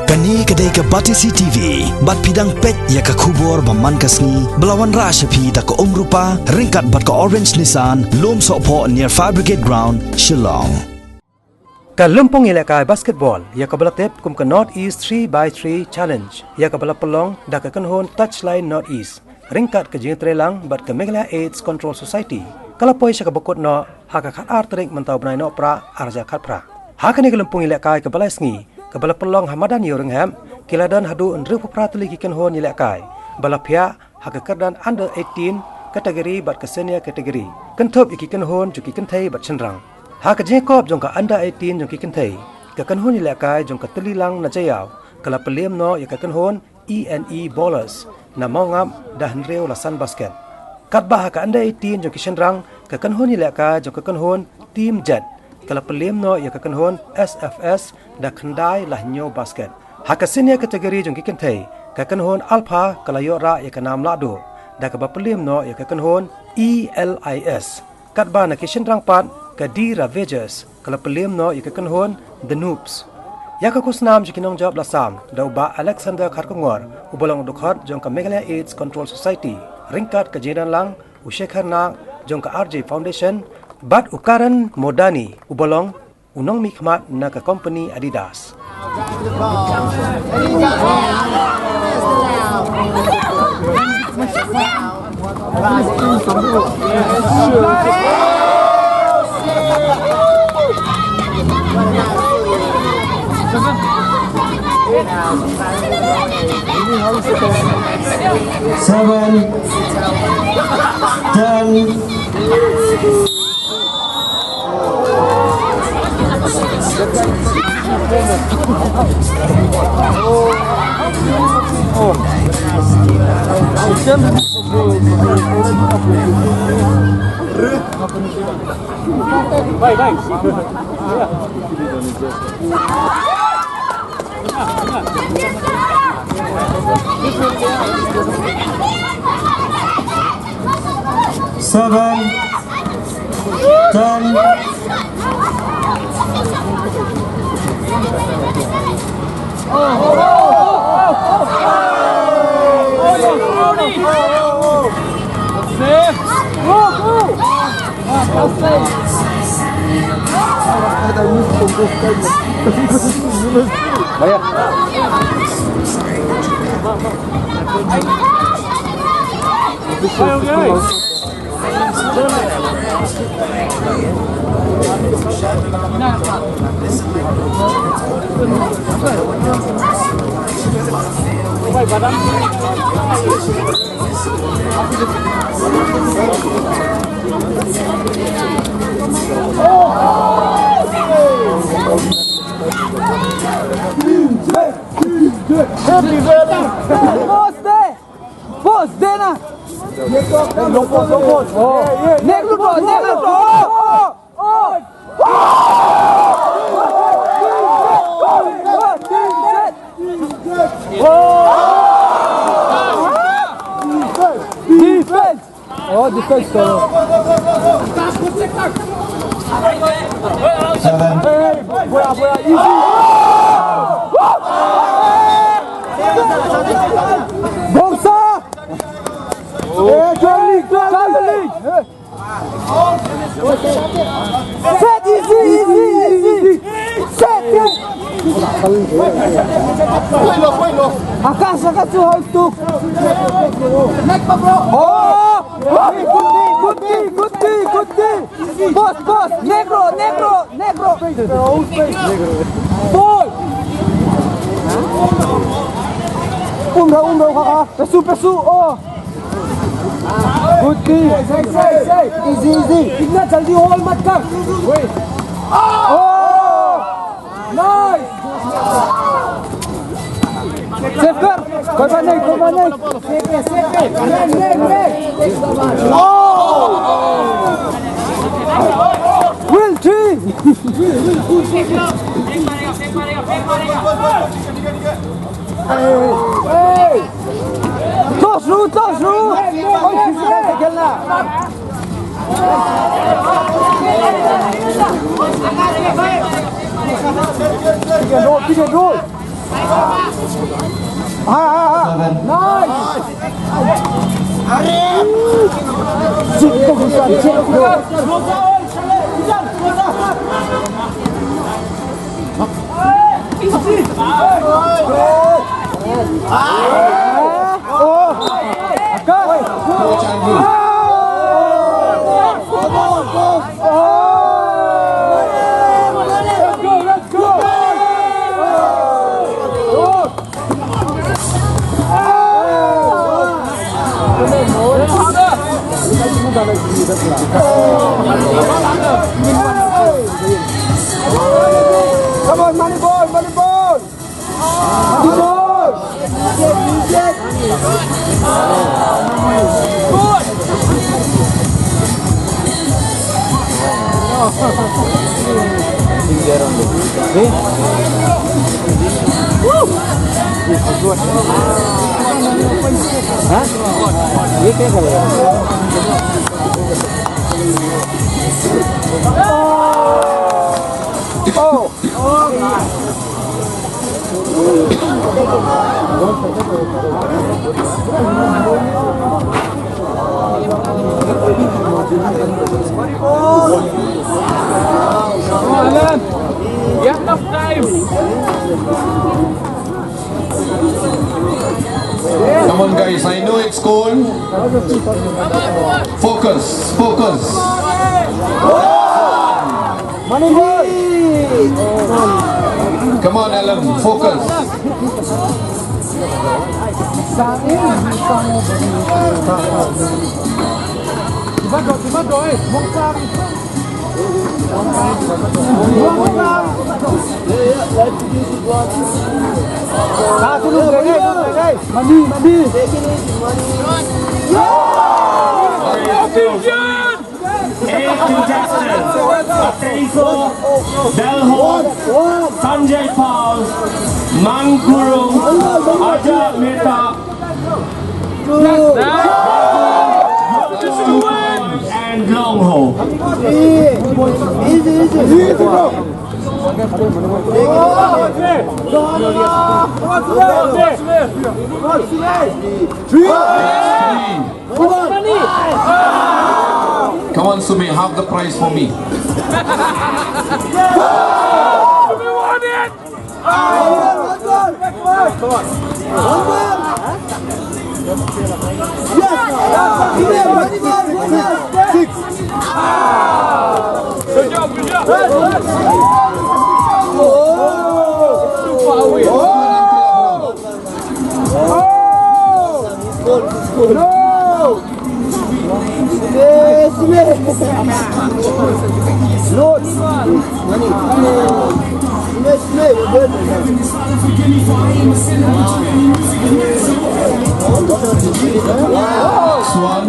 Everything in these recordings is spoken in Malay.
Kani kedai ke Batisi TV, bat pidang pet ya ke kubur baman kasni, belawan rashapi da ke Rupa, ringkat bat ke Orange Nissan, lom sokpo near Fire Brigade Ground, Shillong. Ka lumpong ilakai basketball ya ka balak tep kum ka North East 3x3 challenge ya ka balak pelong da ka kanhon touchline North East ringkat ka jing trelang bat ka Meghalaya AIDS Control Society kalapoi sa ka bakot no ha ka khat artring mentau bnai no pra arja khat pra ha ka ni ka lumpong ilakai ka balai sngi ka balak pelong hamadan yoringham kiladan hadu ndru pratli ki kanhon ilakai balak phia ha ka kardan under 18 kategori bat ka senior kategori kanthop iki kanhon juki kanthai bat chenrang ha ka Jacob jong ka under 18 jong ki kanthai ka kanhon ni lakai jong ka telilang na jayaw kala pelem no ya ka kanhon ENE bowlers na mongam dah nreu la san basket kat bah ka under 18 jong ki shenrang ka kanhon ni lakai jong ka kanhon team jet kala pelem no ya ka kanhon SFS da khandai la nyo basket ha ka senior kategori jong ki kanthai ka kanhon alpha kala yora ya ka nam la do da ka ba pelem no ya ka kanhon ELIS kat ba na ki shenrang pat Kadi Ravagers kala pelem no ya ka kanhon The Noobs ya ka kusnam jikinong job lasam da ba Alexander Kharkongor ubolong dukhot jong ka Meghalaya AIDS Control Society ringkat ka jiran lang Ushekhar na jong ka RJ Foundation bat ukaran modani ubolong unong mikmat na ka company Adidas Seven, 10. Seven, 10. Boss, Dana. Negro, defense. Oh, defense. Seven. Easy. Bongsa. Charlie. Set easy. Set. Akas tu hautu. Neck bro. Oh, good. Boss. Negro. Ball. Umrah kakak. Pesu. Oh. Good key. Say. Easy. Ingat jaldi hold mat kar. Wait. Oh. Nice. Safe kar. Kau naik. Safe. Neck. Oh. Will team. Hey. Toss ru. Pick and roll. Come on, money ball, money ball. Money ball. Come on guys, I know it's cold. Focus, focus. Money ball. Come on Alan, focus. Bắt rồi, mong sang. Turun ke đây. Mandi. Ateiso, Delho, Sanjay Paul, Manguru, Aja Mehta, and Longho. Easy, bro. Come on Sumi, half the price for me. Good job. No! Swan.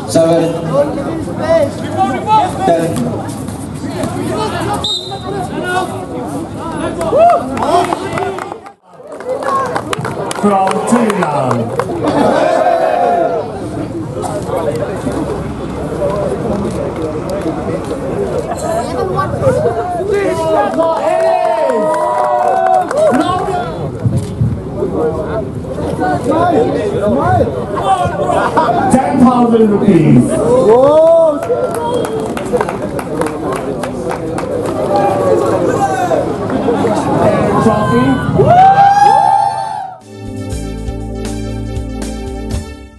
Seven, 10. From Thailand. Smile. 10,000 rupees. Trophy.